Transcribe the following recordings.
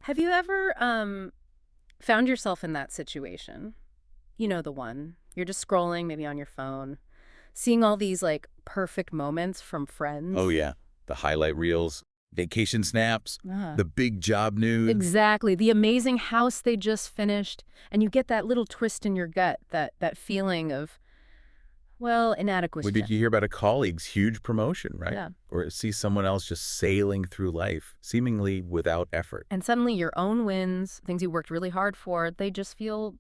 Have you ever found yourself in that situation? You know the one. You're just scrolling, maybe on your phone, seeing all these like perfect moments from Oh, friends. yeah. The highlight reels, vacation snaps, Ah. the big job news. Exactly. The amazing house they just finished, and you get that little twist in your gut, that feeling of, well, Or inadequacy. did you hear about a colleague's huge promotion, right? Yeah. Or see someone else just sailing through life, seemingly without effort. And suddenly your own wins, things you worked really hard for, they just feel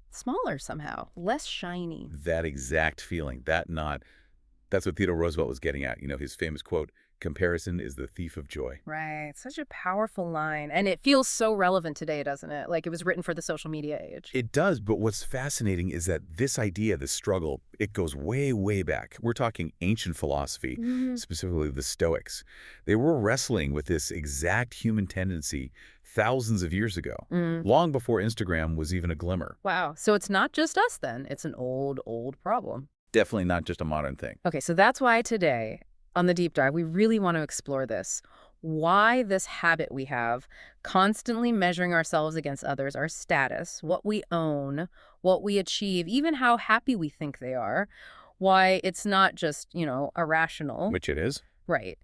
smaller somehow, less shiny. That exact feeling, that nod, that's what Theodore Roosevelt was getting at. His famous quote, "Comparison is the thief of joy." Right. Such a powerful line. And it feels so relevant today, doesn't it? Like it was written for the social media age. It does, but what's fascinating is that this idea, this struggle, it goes way, way back. We're talking ancient philosophy, Mhm. specifically the Stoics. They were wrestling with this exact human tendency thousands of years ago, Mm. long before Instagram was even a glimmer. Wow. So it's not just us then. It's an old, old problem. Definitely not just a modern thing. Okay, so that's why today on the deep dive, we really want to explore this. Why this habit we have, constantly measuring ourselves against others, our status, what we own, what we achieve, even how happy we think they are. Why it's not just, irrational. Which it is. Right.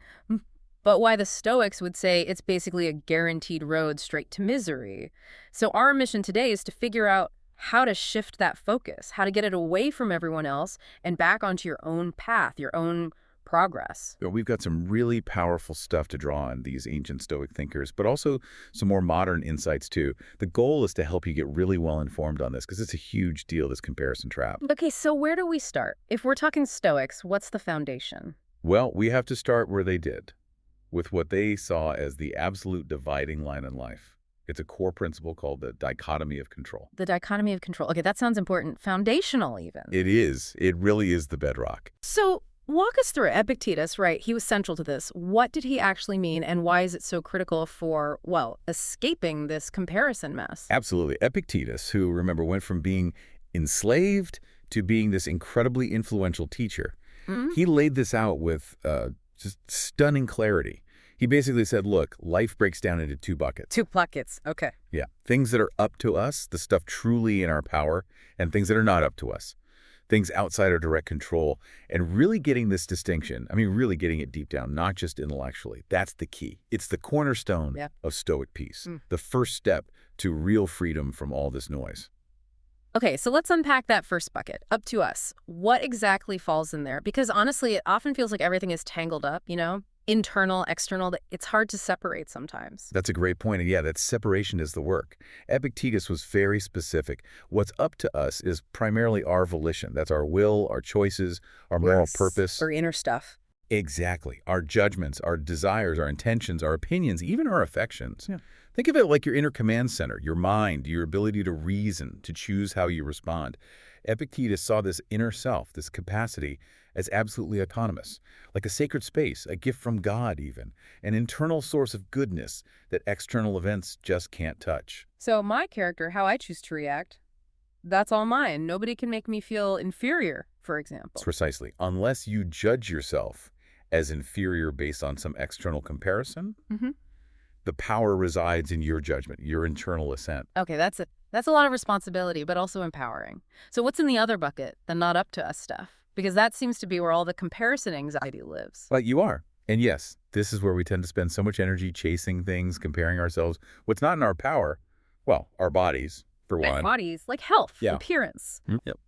But why the Stoics would say it's basically a guaranteed road straight to misery. So our mission today is to figure out how to shift that focus, how to get it away from everyone else and back onto your own path, your own progress. We've got some really powerful stuff to draw on these ancient Stoic thinkers, but also some more modern insights too. The goal is to help you get really well informed on this because it's a huge deal, this comparison trap. Okay, so where do we start? If we're talking Stoics, what's the foundation? Well, we have to start where they did, with what they saw as the absolute dividing line in life. It's a core principle called the dichotomy of control. The dichotomy of control. Okay, that sounds important. Foundational, even. It is. It really is the bedrock. So walk us through it. Epictetus, right? He was central to this. What did he actually mean, and why is it so critical for, well, escaping this comparison mess? Absolutely. Epictetus, who, remember, went from being enslaved to being this incredibly influential teacher, Mhm. he laid this out with just stunning clarity. He basically said, look, life breaks down into two buckets. Two buckets. Okay. Yeah. Things that are up to us, the stuff truly in our power, and things that are not up to us, things outside our direct control. And really getting this distinction, I mean, really getting it deep down, not just intellectually. That's the key. It's the cornerstone Yeah. of Stoic peace, Mm. the first step to real freedom from all this noise. Okay, so let's unpack that first bucket. Up to us. What exactly falls in there? Because honestly, it often feels like everything is tangled up, internal, external. It's hard to separate sometimes. That's a great point. And yeah, that separation is the work. Epictetus was very specific. What's up to us is primarily our volition. That's our will, our choices, our moral purpose. Or inner stuff. Exactly. Our judgments, our desires, our intentions, our opinions, even our affections. Yeah. Think of it like your inner command center, your mind, your ability to reason, to choose how you respond. Epictetus saw this inner self, this capacity, as absolutely autonomous, like a sacred space, a gift from God even, an internal source of goodness that external events just can't touch. So my character, how I choose to react, that's all mine. Nobody can make me feel inferior, for example. Precisely. Unless you judge yourself as inferior based on some external comparison, Mm-hmm. the power resides in your judgment, your internal assent. Okay, that's a lot of responsibility, but also empowering. So what's in the other bucket, the not up to us stuff? Because that seems to be where all the comparison anxiety lives. But you are. And yes, this is where we tend to spend so much energy chasing things, comparing ourselves. What's not in our power, well, our bodies, for one. Bodies, like health, Yeah. appearance. Yep.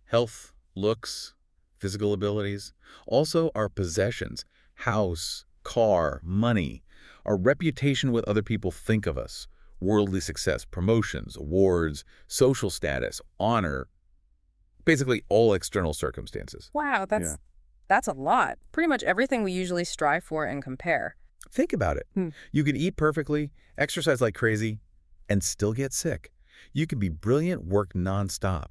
Health, looks, physical abilities. Also our possessions, house, car, money, our reputation, what other people think of us, worldly success, promotions, awards, social status, honor, basically all external circumstances. Wow, that's a lot. Pretty much everything we usually strive for and compare. Think about it. Hmm. You can eat perfectly, exercise like crazy, and still get sick. You can be brilliant, work nonstop,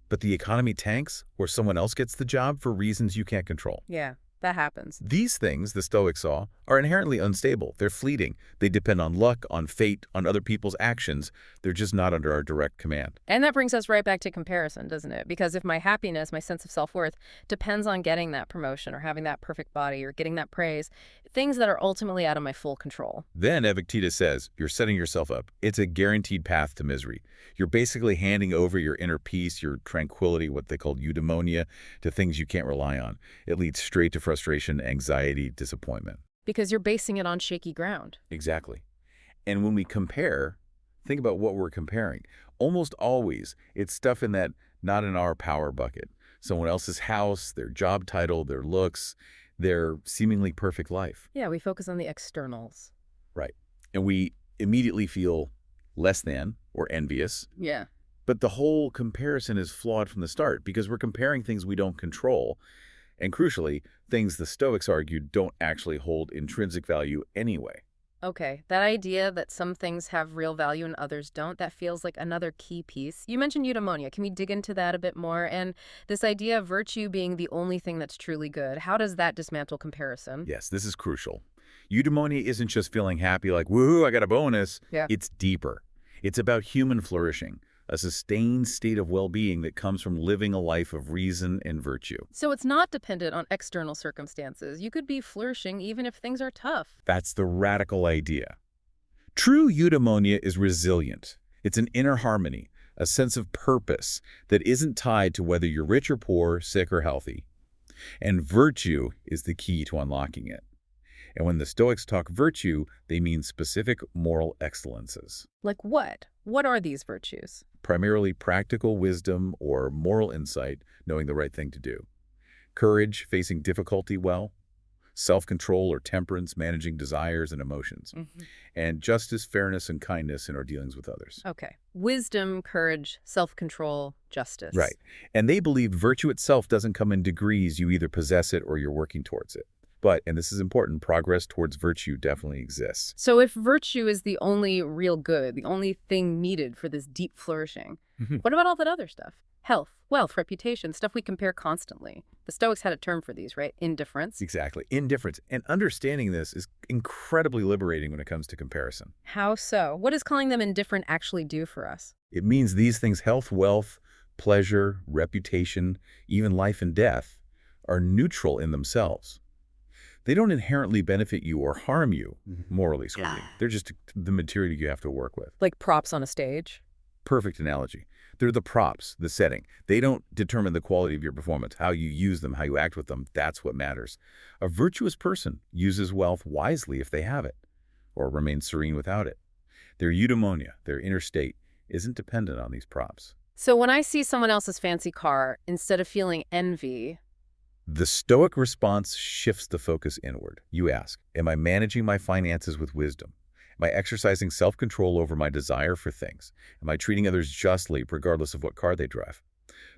but the economy tanks or someone else gets the job for reasons you can't control. Yeah. That happens. These things, the Stoics saw, are inherently unstable. They're fleeting. They depend on luck, on fate, on other people's actions. They're just not under our direct command. And that brings us right back to comparison, doesn't it? Because if my happiness, my sense of self-worth, depends on getting that promotion or having that perfect body or getting that praise, things that are ultimately out of my full control. Then Epictetus says, you're setting yourself up. It's a guaranteed path to misery. You're basically handing over your inner peace, your tranquility, what they call eudaimonia, to things you can't rely on. It leads straight to frustration, anxiety, disappointment. Because you're basing it on shaky ground. Exactly. And when we compare, think about what we're comparing. Almost always, it's stuff in that not in our power bucket. Someone else's house, their job title, their looks, their seemingly perfect life. Yeah, we focus on the externals. Right. And we immediately feel less than or envious. Yeah. But the whole comparison is flawed from the start because we're comparing things we don't control. And crucially, things the Stoics argued don't actually hold intrinsic value anyway. Okay, that idea that some things have real value and others don't, that feels like another key piece. You mentioned eudaimonia. Can we dig into that a bit more? And this idea of virtue being the only thing that's truly good, how does that dismantle comparison? Yes, this is crucial. Eudaimonia isn't just feeling happy like, woohoo, I got a bonus. Yeah. It's deeper. It's about human flourishing, a sustained state of well-being that comes from living a life of reason and virtue. So it's not dependent on external circumstances. You could be flourishing even if things are tough. That's the radical idea. True eudaimonia is resilient. It's an inner harmony, a sense of purpose that isn't tied to whether you're rich or poor, sick or healthy. And virtue is the key to unlocking it. And when the Stoics talk virtue, they mean specific moral excellences. Like what? What are these virtues? Primarily practical wisdom or moral insight, knowing the right thing to do. Courage, facing difficulty well. Self-control or temperance, managing desires and emotions. And justice, fairness, and kindness in our dealings with others. Okay. Wisdom, courage, self-control, justice. Right. And they believe virtue itself doesn't come in degrees. You either possess it or you're working towards it. But, and this is important, progress towards virtue definitely exists. So if virtue is the only real good, the only thing needed for this deep flourishing, what about all that other stuff? Health, wealth, reputation, stuff we compare constantly. The Stoics had a term for these, right? Indifferents. Exactly. Indifference. And understanding this is incredibly liberating when it comes to comparison. How so? What does calling them indifferent actually do for us? It means these things, health, wealth, pleasure, reputation, even life and death, are neutral in themselves. They don't inherently benefit you or harm you, morally speaking. They're just the material you have to work with. Like props on a stage? Perfect analogy. They're the props, the setting. They don't determine the quality of your performance, how you use them, how you act with them. That's what matters. A virtuous person uses wealth wisely if they have it, or remains serene without it. Their eudaimonia, their inner state, isn't dependent on these props. So when I see someone else's fancy car, instead of feeling envy, the Stoic response shifts the focus inward. You ask, am I managing my finances with wisdom? Am I exercising self-control over my desire for things? Am I treating others justly regardless of what car they drive?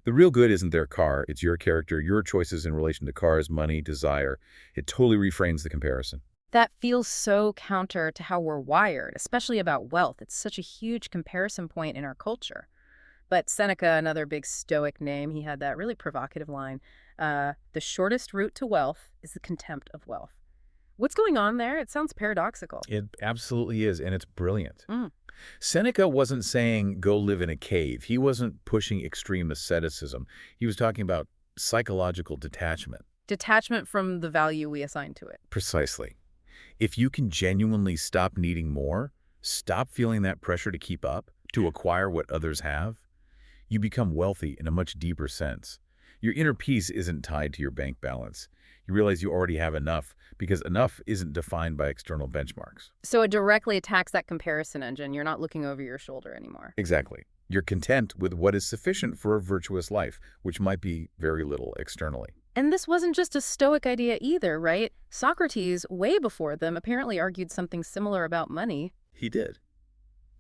The real good isn't their car. It's your character, your choices in relation to cars, money, desire. It totally reframes the comparison. that feels so counter to how we're wired, especially about wealth. It's such a huge comparison point in our culture. But Seneca, another big Stoic name, he had that really provocative line, the shortest route to wealth is the contempt of wealth. What's going on there? It sounds paradoxical. It absolutely is, and it's brilliant. Seneca wasn't saying go live in a cave. He wasn't pushing extreme asceticism. He was talking about psychological detachment. Detachment from the value we assign to it. Precisely. If you can genuinely stop needing more, stop feeling that pressure to keep up, to acquire what others have, you become wealthy in a much deeper sense. Your inner peace isn't tied to your bank balance. You realize you already have enough because enough isn't defined by external benchmarks. So it directly attacks that comparison engine. You're not looking over your shoulder anymore. Exactly. You're content with what is sufficient for a virtuous life, which might be very little externally. And this wasn't just a Stoic idea either, right? Socrates, way before them, apparently argued something similar about money. He did.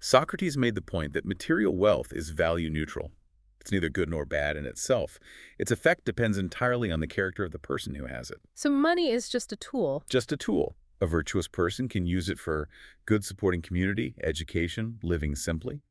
Socrates made the point that material wealth is value neutral. It's neither good nor bad in itself. Its effect depends entirely on the character of the person who has it. So money is just a tool. Just a tool. A virtuous person can use it for good supporting community, education, living simply.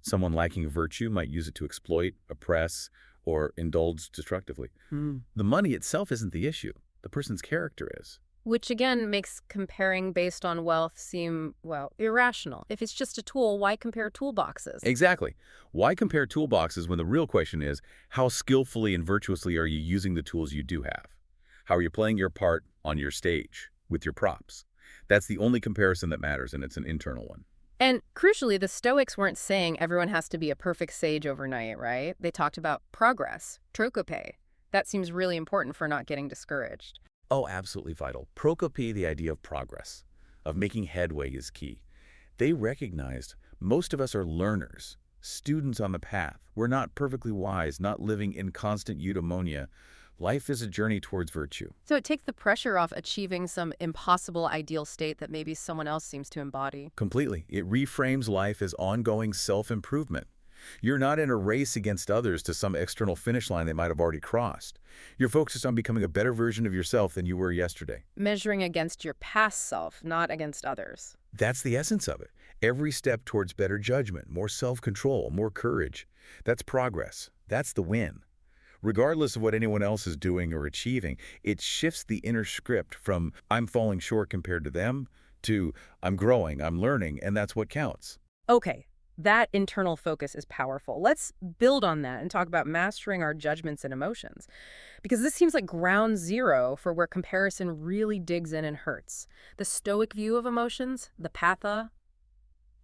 Someone lacking virtue might use it to exploit, oppress, or indulge destructively. The money itself isn't the issue. the person's character is. Which again makes comparing based on wealth seem, well, irrational. If it's just a tool, why compare toolboxes? Exactly. Why compare toolboxes when the real question is, how skillfully and virtuously are you using the tools you do have? How are you playing your part on your stage with your props? That's the only comparison that matters, and it's an internal one. And crucially, the Stoics weren't saying everyone has to be a perfect sage overnight, right? They talked about progress, trochope. That seems really important for not getting discouraged. Oh, absolutely vital. Procope, the idea of progress, of making headway, is key. They recognized most of us are learners, students on the path. We're not perfectly wise, not living in constant eudaimonia. Life is a journey towards virtue. So it takes the pressure off achieving some impossible ideal state that maybe someone else seems to embody. Completely. It reframes life as ongoing self-improvement. You're not in a race against others to some external finish line they might have already crossed. You're focused on becoming a better version of yourself than you were yesterday. Measuring against your past self, not against others. That's the essence of it. Every step towards better judgment, more self-control, more courage. That's progress. That's the win. Regardless of what anyone else is doing or achieving, it shifts the inner script from I'm falling short compared to them to I'm growing, I'm learning, and that's what counts. Okay, that internal focus is powerful. Let's build on that and talk about mastering our judgments and emotions. Because this seems like ground zero for where comparison really digs in and hurts. The Stoic view of emotions, the patha,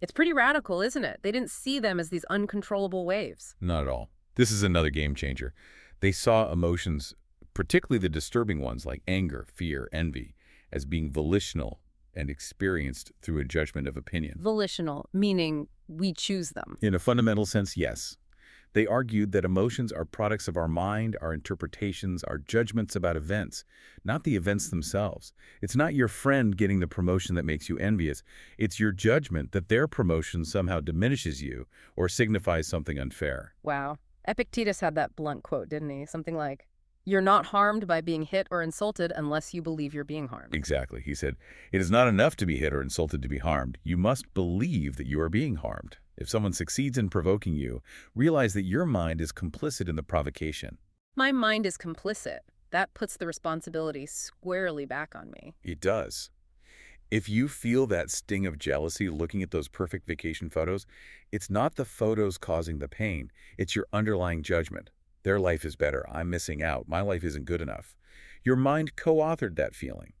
it's pretty radical, isn't it? They didn't see them as these uncontrollable waves. Not at all. This is another game changer. They saw emotions, particularly the disturbing ones like anger, fear, envy, as being volitional and experienced through a judgment of opinion. Volitional, meaning we choose them. In a fundamental sense, yes. They argued that emotions are products of our mind, our interpretations, our judgments about events, not the events themselves. It's not your friend getting the promotion that makes you envious. It's your judgment that their promotion somehow diminishes you or signifies something unfair. Wow. Epictetus had that blunt quote, didn't he? Something like, "You're not harmed by being hit or insulted unless you believe you're being harmed." Exactly. He said, it is not enough to be hit or insulted to be harmed. You must believe that you are being harmed. If someone succeeds in provoking you, realize that your mind is complicit in the provocation. My mind is complicit. That puts the responsibility squarely back on me. It does. If you feel that sting of jealousy looking at those perfect vacation photos, it's not the photos causing the pain. It's your underlying judgment. Their life is better. I'm missing out. My life isn't good enough. Your mind co-authored that feeling.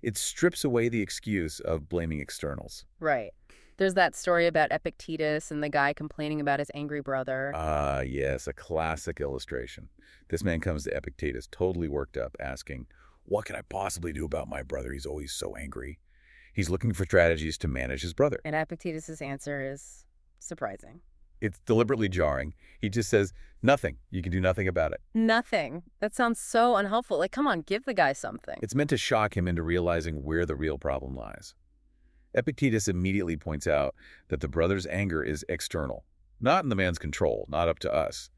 It strips away the excuse of blaming externals. Right. There's that story about Epictetus and the guy complaining about his angry brother. Ah, yes, a classic illustration. This man comes to Epictetus totally worked up, asking, what can I possibly do about my brother? He's always so angry. He's looking for strategies to manage his brother. And Epictetus' answer is surprising. It's deliberately jarring. He just says, nothing. You can do nothing about it. Nothing. That sounds so unhelpful. Like, come on, give the guy something. It's meant to shock him into realizing where the real problem lies. Epictetus immediately points out that the brother's anger is external, not in the man's control, not up to us,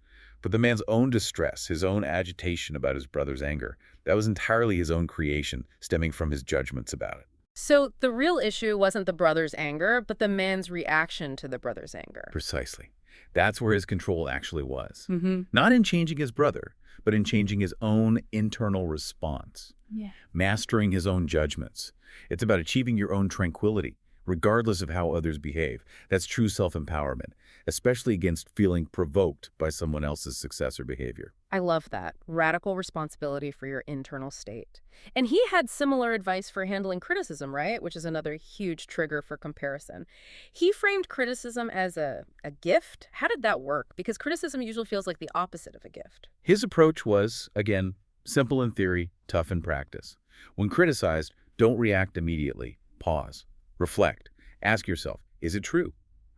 but the man's own distress, his own agitation about his brother's anger. That was entirely his own creation, stemming from his judgments about it. So the real issue wasn't the brother's anger, but the man's reaction to the brother's anger. Precisely. That's where his control actually was. Mm-hmm. Not in changing his brother, but in changing his own internal response. Yeah. Mastering his own judgments. It's about achieving your own tranquility, regardless of how others behave. That's true self-empowerment, especially against feeling provoked by someone else's success or behavior. I love that. Radical responsibility for your internal state. And he had similar advice for handling criticism, right? Which is another huge trigger for comparison. He framed criticism as a gift. How did that work? Because criticism usually feels like the opposite of a gift. His approach was, again, simple in theory, tough in practice. When criticized, don't react immediately. Pause. Reflect. Ask yourself, is it true?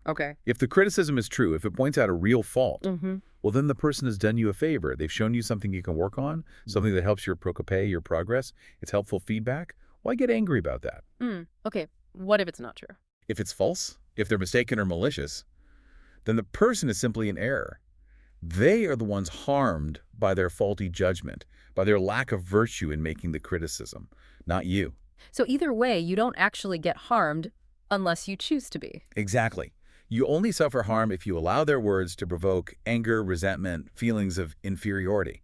Okay. If the criticism is true, if it points out a real fault, well, then the person has done you a favor. They've shown you something you can work on, something that helps your procope, your progress. It's helpful feedback. Why get angry about that? Okay. What if it's not true? If it's false, if they're mistaken or malicious, then the person is simply in error. They are the ones harmed by their faulty judgment, by their lack of virtue in making the criticism, not you. So either way, you don't actually get harmed unless you choose to be. Exactly. You only suffer harm if you allow their words to provoke anger, resentment, feelings of inferiority.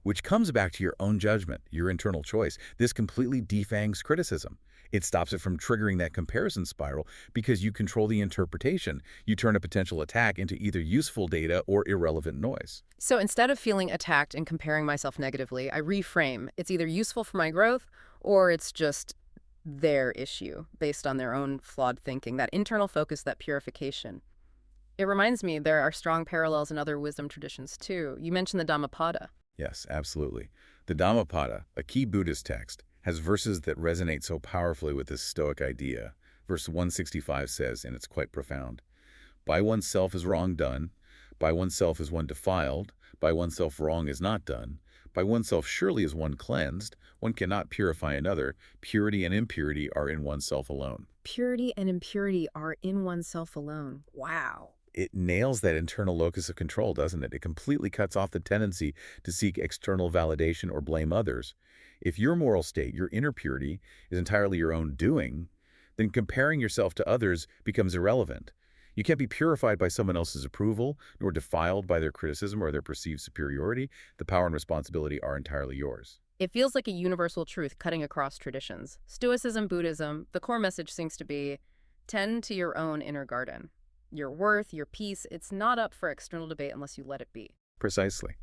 which comes back to your own judgment, your internal choice. This completely defangs criticism. It stops it from triggering that comparison spiral because you control the interpretation. You turn a potential attack into either useful data or irrelevant noise. So instead of feeling attacked and comparing myself negatively, I reframe. It's either useful for my growth or it's just their issue based on their own flawed thinking, that internal focus, that purification. It reminds me there are strong parallels in other wisdom traditions too. You mentioned the Dhammapada. Yes, absolutely. The Dhammapada, a key Buddhist text, has verses that resonate so powerfully with this Stoic idea. Verse 165 says, and it's quite profound, by oneself is wrong done, by oneself is one defiled, by oneself wrong is not done, by oneself surely is one cleansed, one cannot purify another, purity and impurity are in oneself alone. Purity and impurity are in oneself alone. Wow. It nails that internal locus of control, doesn't it? It completely cuts off the tendency to seek external validation or blame others. If your moral state, your inner purity, is entirely your own doing, then comparing yourself to others becomes irrelevant. You can't be purified by someone else's approval, nor defiled by their criticism or their perceived superiority. The power and responsibility are entirely yours. It feels like a universal truth cutting across traditions. Stoicism, Buddhism, the core message seems to be tend to your own inner garden. Your worth, your peace, it's not up for external debate unless you let it be. Precisely.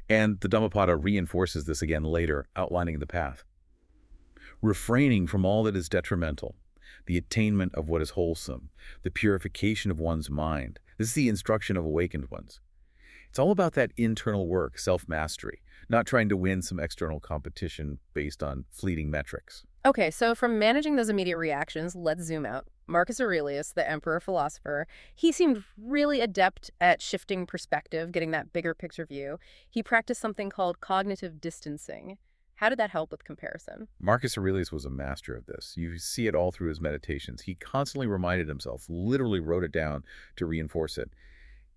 And the Dhammapada reinforces this again later, outlining the path. Refraining from all that is detrimental, the attainment of what is wholesome, the purification of one's mind. This is the instruction of awakened ones. It's all about that internal work, self-mastery, not trying to win some external competition based on fleeting metrics. Okay, so from managing those immediate reactions, let's zoom out. Marcus Aurelius, the emperor philosopher, he seemed really adept at shifting perspective, getting that bigger picture view. He practiced something called cognitive distancing. How did that help with comparison? Marcus Aurelius was a master of this. You see it all through his meditations. He constantly reminded himself, literally wrote it down to reinforce it.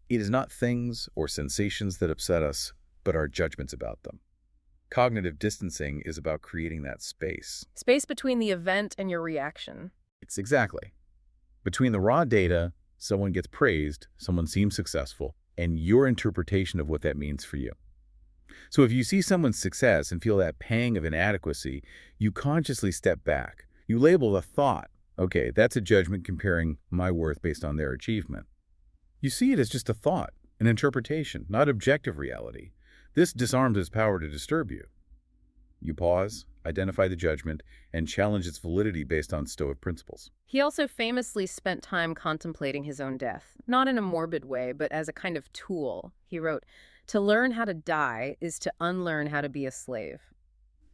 It is not things or sensations that upset us, but our judgments about them. Cognitive distancing is about creating that space. Space between the event and your reaction. It's exactly. Between the raw data, someone gets praised, someone seems successful, and your interpretation of what that means for you. So if you see someone's success and feel that pang of inadequacy, you consciously step back. You label the thought, okay, that's a judgment comparing my worth based on their achievement. You see it as just a thought, an interpretation, not objective reality. This disarms its power to disturb you. You pause, identify the judgment, and challenge its validity based on Stoic principles. He also famously spent time contemplating his own death, not in a morbid way, but as a kind of tool. He wrote, "To learn how to die is to unlearn how to be a slave."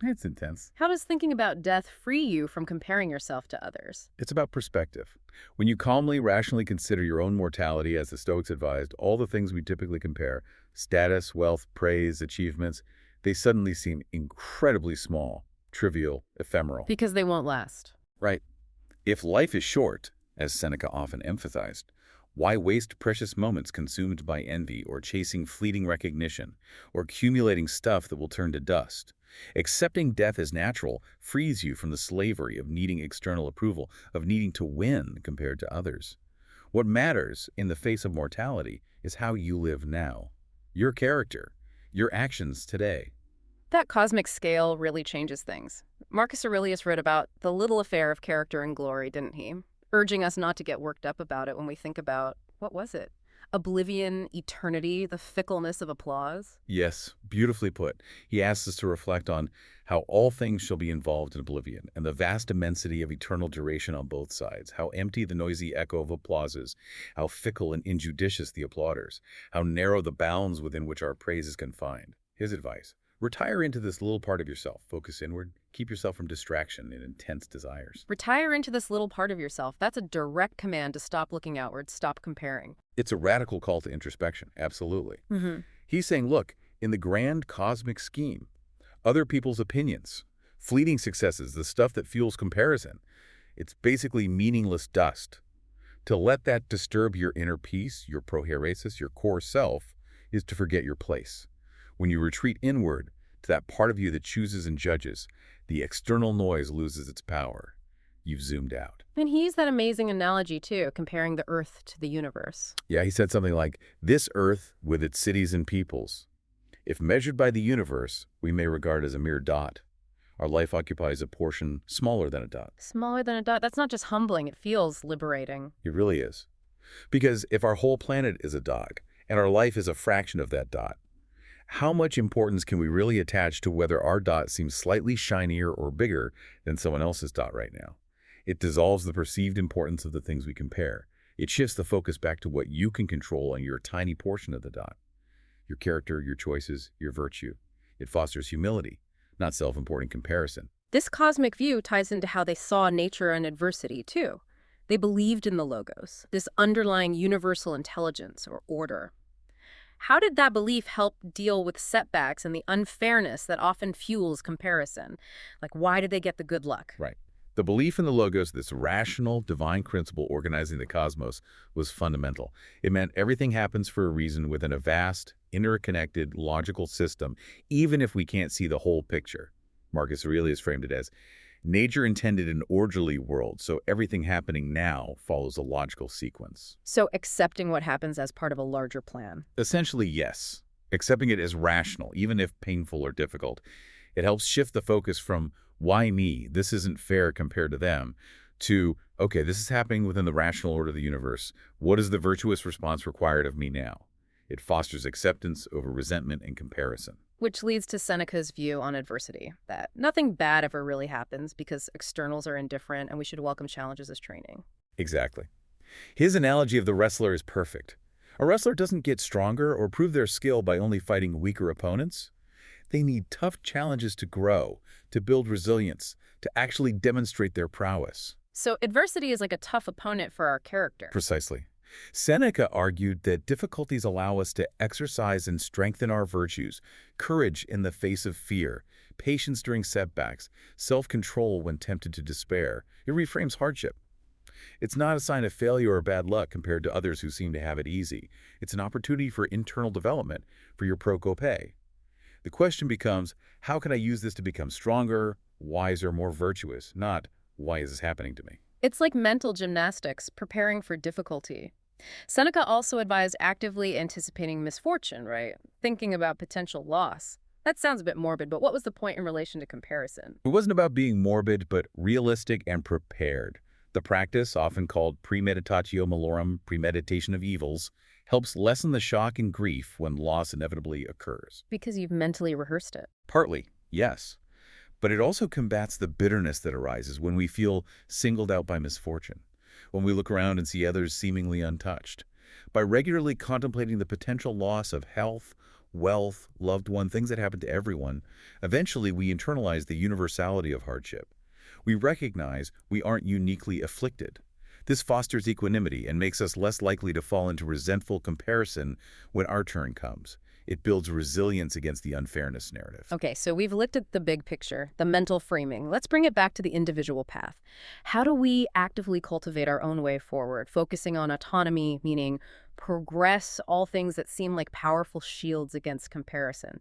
It's intense. How does thinking about death free you from comparing yourself to others? It's about perspective. When you calmly, rationally consider your own mortality, as the Stoics advised, all the things we typically compare, status, wealth, praise, achievements, they suddenly seem incredibly small, trivial, ephemeral. Because they won't last. Right. If life is short, as Seneca often emphasized, why waste precious moments consumed by envy or chasing fleeting recognition or accumulating stuff that will turn to dust? Accepting death as natural frees you from the slavery of needing external approval, of needing to win compared to others. What matters in the face of mortality is how you live now, your character, your actions today. That cosmic scale really changes things. Marcus Aurelius wrote about the little affair of character and glory, didn't he? Urging us not to get worked up about it when we think about, what was it? Oblivion, eternity, the fickleness of applause? Yes, beautifully put. He asks us to reflect on how all things shall be involved in oblivion, and the vast immensity of eternal duration on both sides, how empty the noisy echo of applause is, how fickle and injudicious the applauders, how narrow the bounds within which our praise is confined. His advice: retire into this little part of yourself, focus inward, keep yourself from distraction and intense desires. Retire into this little part of yourself. That's a direct command to stop looking outward, stop comparing. It's a radical call to introspection, absolutely. Mm-hmm. He's saying, look, in the grand cosmic scheme, other people's opinions, fleeting successes, the stuff that fuels comparison, it's basically meaningless dust. To let that disturb your inner peace, your prohairesis, your core self, is to forget your place. When you retreat inward to that part of you that chooses and judges, the external noise loses its power. You've zoomed out. And he used that amazing analogy, too, comparing the Earth to the universe. Yeah, he said something like, this earth with its cities and peoples, If measured by the universe, we may regard as a mere dot. Our life occupies a portion smaller than a dot. Smaller than a dot. That's not just humbling, it feels liberating. It really is. Because if our whole planet is a dot, and our life is a fraction of that dot, how much importance can we really attach to whether our dot seems slightly shinier or bigger than someone else's dot right now? It dissolves the perceived importance of the things we compare. It shifts the focus back to what you can control on your tiny portion of the dot. Your character, your choices, your virtue. It fosters humility, not self-important comparison. This cosmic view ties into how they saw nature and adversity, too. They believed in the logos, this underlying universal intelligence or order. How did that belief help deal with setbacks and the unfairness that often fuels comparison? Like, why did they get the good luck? Right. The belief in the logos, this rational, divine principle organizing the cosmos, was fundamental. It meant everything happens for a reason within a vast, interconnected, logical system, even if we can't see the whole picture. Marcus Aurelius framed it as, nature intended an orderly world, so everything happening now follows a logical sequence. So accepting what happens as part of a larger plan. Essentially, yes. Accepting it as rational, even if painful or difficult. It helps shift the focus from, why me? This isn't fair compared to them, to, okay, this is happening within the rational order of the universe. What is the virtuous response required of me now? It fosters acceptance over resentment and comparison. Which leads to Seneca's view on adversity, that nothing bad ever really happens because externals are indifferent and we should welcome challenges as training. Exactly. His analogy of the wrestler is perfect. A wrestler doesn't get stronger or prove their skill by only fighting weaker opponents. They need tough challenges to grow, to build resilience, to actually demonstrate their prowess. So adversity is like a tough opponent for our character. Precisely. Seneca argued that difficulties allow us to exercise and strengthen our virtues, courage in the face of fear, patience during setbacks, self-control when tempted to despair. It reframes hardship. It's not a sign of failure or bad luck compared to others who seem to have it easy. It's an opportunity for internal development for your procope. The question becomes, how can I use this to become stronger, wiser, more virtuous? Not, why is this happening to me? It's like mental gymnastics, preparing for difficulty. Seneca also advised actively anticipating misfortune, right? Thinking about potential loss. That sounds a bit morbid, but what was the point in relation to comparison? It wasn't about being morbid, but realistic and prepared. The practice, often called premeditatio malorum, premeditation of evils, helps lessen the shock and grief when loss inevitably occurs. Because you've mentally rehearsed it. Partly, yes. But it also combats the bitterness that arises when we feel singled out by misfortune, when we look around and see others seemingly untouched. By regularly contemplating the potential loss of health, wealth, loved one, things that happen to everyone, eventually we internalize the universality of hardship. We recognize we aren't uniquely afflicted. This fosters equanimity and makes us less likely to fall into resentful comparison when our turn comes. It builds resilience against the unfairness narrative. Okay, so we've looked at the big picture, the mental framing. Let's bring it back to the individual path. How do we actively cultivate our own way forward, focusing on autonomy, meaning progress, all things that seem like powerful shields against comparison?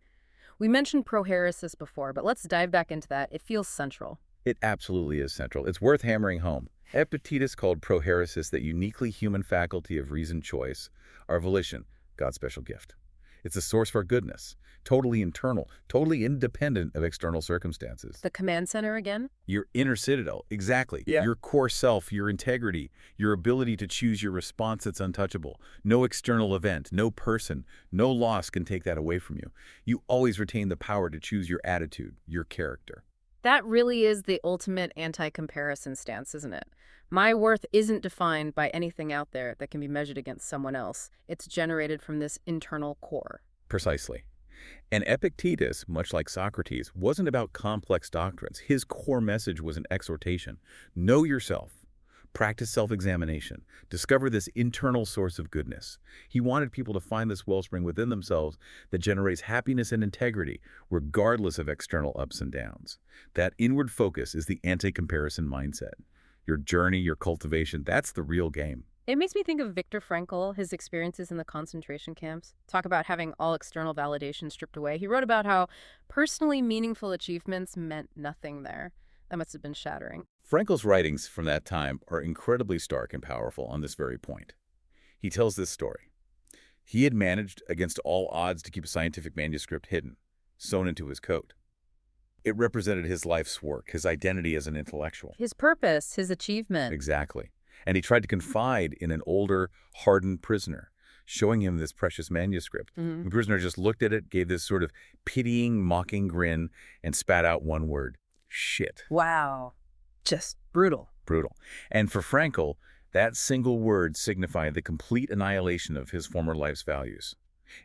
We mentioned prohairesis before, but let's dive back into that. It feels central. It absolutely is central. It's worth hammering home. Epictetus called prohairesis that uniquely human faculty of reasoned choice, our volition, God's special gift. It's a source for our goodness, totally internal, totally independent of external circumstances. The command center again? Your inner citadel, exactly. Yeah. Your core self, your integrity, your ability to choose your response that's untouchable. No external event, no person, no loss can take that away from you. You always retain the power to choose your attitude, your character. That really is the ultimate anti-comparison stance, isn't it? My worth isn't defined by anything out there that can be measured against someone else. It's generated from this internal core. Precisely. And Epictetus, much like Socrates, wasn't about complex doctrines. His core message was an exhortation. Know yourself. Practice self-examination. Discover this internal source of goodness. He wanted people to find this wellspring within themselves that generates happiness and integrity, regardless of external ups and downs. That inward focus is the anti-comparison mindset. Your journey, your cultivation, that's the real game. It makes me think of Viktor Frankl, his experiences in the concentration camps. Talk about having all external validation stripped away. He wrote about how personally meaningful achievements meant nothing there. That must have been shattering. Frankl's writings from that time are incredibly stark and powerful on this very point. He tells this story. He had managed, against all odds, to keep a scientific manuscript hidden, sewn into his coat. It represented his life's work, his identity as an intellectual. His purpose, his achievement. Exactly. And he tried to confide in an older, hardened prisoner, showing him this precious manuscript. Mhm. The prisoner just looked at it, gave this sort of pitying, mocking grin, and spat out one word: shit. Wow. Just brutal. Brutal. And for Frankl, that single word signified the complete annihilation of his former life's values.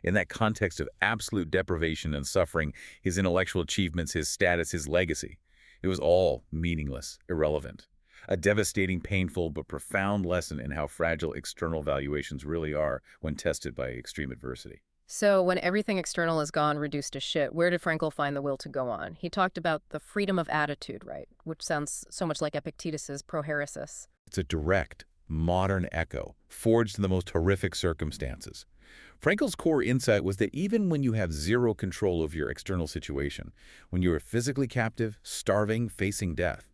In that context of absolute deprivation and suffering, his intellectual achievements, his status, his legacy, it was all meaningless, irrelevant. A devastating, painful, but profound lesson in how fragile external valuations really are when tested by extreme adversity. So when everything external is gone, reduced to shit, where did Frankl find the will to go on? He talked about the freedom of attitude, right? Which sounds so much like Epictetus's proheresis. It's a direct, modern echo, forged in the most horrific circumstances. Frankl's core insight was that even when you have zero control over your external situation, when you are physically captive, starving, facing death,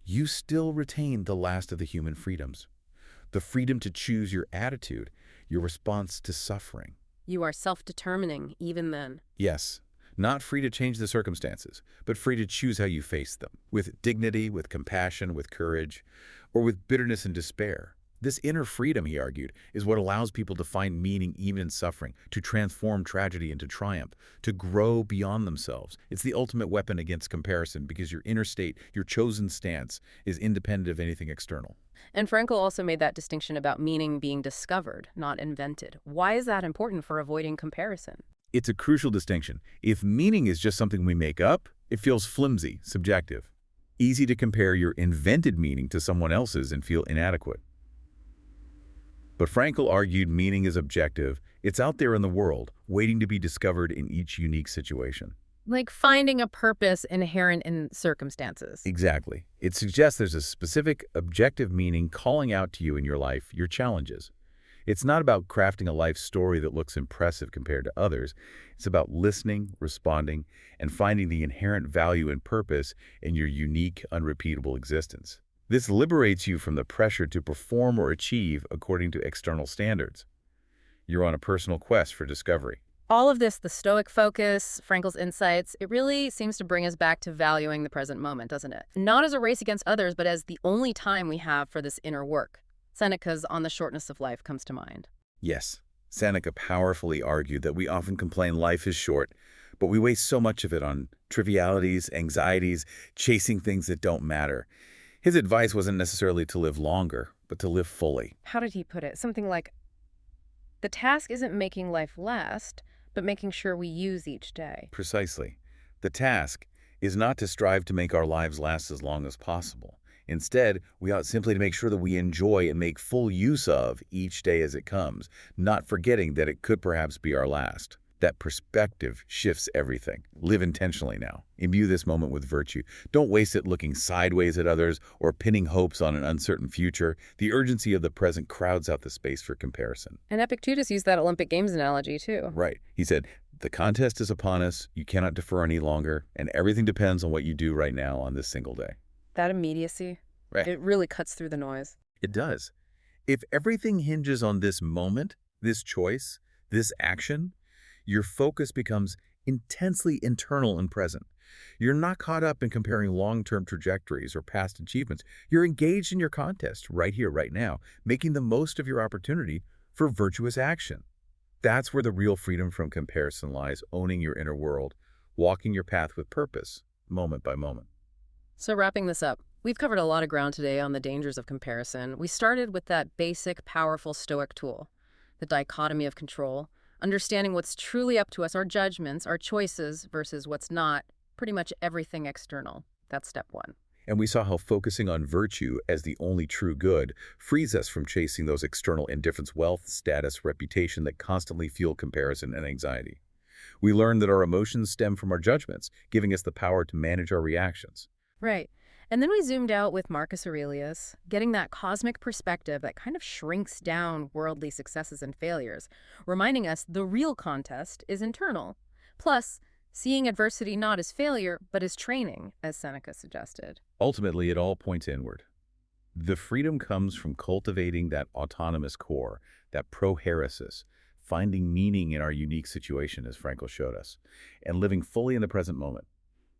you still retain the last of the human freedoms. The freedom to choose your attitude, your response to suffering. You are self-determining even then. Yes, not free to change the circumstances, but free to choose how you face them, with dignity, with compassion, with courage, or with bitterness and despair. This inner freedom, he argued, is what allows people to find meaning even in suffering, to transform tragedy into triumph, to grow beyond themselves. It's the ultimate weapon against comparison because your inner state, your chosen stance, is independent of anything external. And Frankl also made that distinction about meaning being discovered, not invented. Why is that important for avoiding comparison? It's a crucial distinction. If meaning is just something we make up, it feels flimsy, subjective. Easy to compare your invented meaning to someone else's and feel inadequate. But Frankl argued meaning is objective. It's out there in the world, waiting to be discovered in each unique situation. Like finding a purpose inherent in circumstances. Exactly. It suggests there's a specific, objective meaning calling out to you in your life, your challenges. It's not about crafting a life story that looks impressive compared to others. It's about listening, responding, and finding the inherent value and purpose in your unique, unrepeatable existence. This liberates you from the pressure to perform or achieve according to external standards. You're on a personal quest for discovery. All of this, the Stoic focus, Frankl's insights, it really seems to bring us back to valuing the present moment, doesn't it? Not as a race against others, but as the only time we have for this inner work. Seneca's On the Shortness of Life comes to mind. Yes, Seneca powerfully argued that we often complain life is short, but we waste so much of it on trivialities, anxieties, chasing things that don't matter. His advice wasn't necessarily to live longer, but to live fully. How did he put it? Something like, the task isn't making life last, but making sure we use each day. Precisely. The task is not to strive to make our lives last as long as possible. Instead, we ought simply to make sure that we enjoy and make full use of each day as it comes, not forgetting that it could perhaps be our last. That perspective shifts everything. Live intentionally now. Imbue this moment with virtue. Don't waste it looking sideways at others or pinning hopes on an uncertain future. The urgency of the present crowds out the space for comparison. And Epictetus used that Olympic Games analogy, too. Right. He said, the contest is upon us, you cannot defer any longer, and everything depends on what you do right now on this single day. That immediacy, Right. it really cuts through the noise. It does. If everything hinges on this moment, this choice, this action, your focus becomes intensely internal and present. You're not caught up in comparing long-term trajectories or past achievements. You're engaged in your contest right here, right now, making the most of your opportunity for virtuous action. That's where the real freedom from comparison lies, owning your inner world, walking your path with purpose, moment by moment. So wrapping this up, we've covered a lot of ground today on the dangers of comparison. We started with that basic, powerful Stoic tool, the dichotomy of control, understanding what's truly up to us, our judgments, our choices, versus what's not, pretty much everything external. That's step one. And we saw how focusing on virtue as the only true good frees us from chasing those external indifferents, wealth, status, reputation that constantly fuel comparison and anxiety. We learned that our emotions stem from our judgments, giving us the power to manage our reactions. Right. And then we zoomed out with Marcus Aurelius, getting that cosmic perspective that kind of shrinks down worldly successes and failures, reminding us the real contest is internal. Plus, seeing adversity not as failure, but as training, as Seneca suggested. Ultimately, it all points inward. The freedom comes from cultivating that autonomous core, that proheresis, finding meaning in our unique situation, as Frankel showed us, and living fully in the present moment,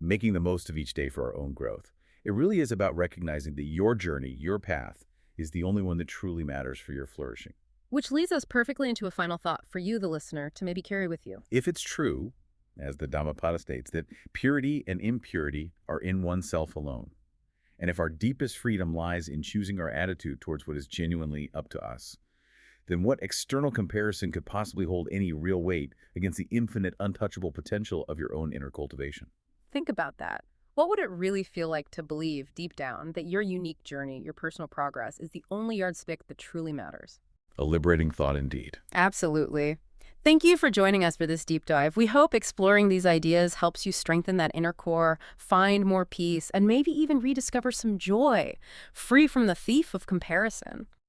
making the most of each day for our own growth. It really is about recognizing that your journey, your path, is the only one that truly matters for your flourishing. Which leads us perfectly into a final thought for you, the listener, to maybe carry with you. If it's true, as the Dhammapada states, that purity and impurity are in oneself alone, and if our deepest freedom lies in choosing our attitude towards what is genuinely up to us, then what external comparison could possibly hold any real weight against the infinite, untouchable potential of your own inner cultivation? Think about that. What would it really feel like to believe deep down that your unique journey, your personal progress, is the only yardstick that truly matters? A liberating thought indeed. Absolutely. Thank you for joining us for this deep dive. We hope exploring these ideas helps you strengthen that inner core, find more peace, and maybe even rediscover some joy, free from the thief of comparison.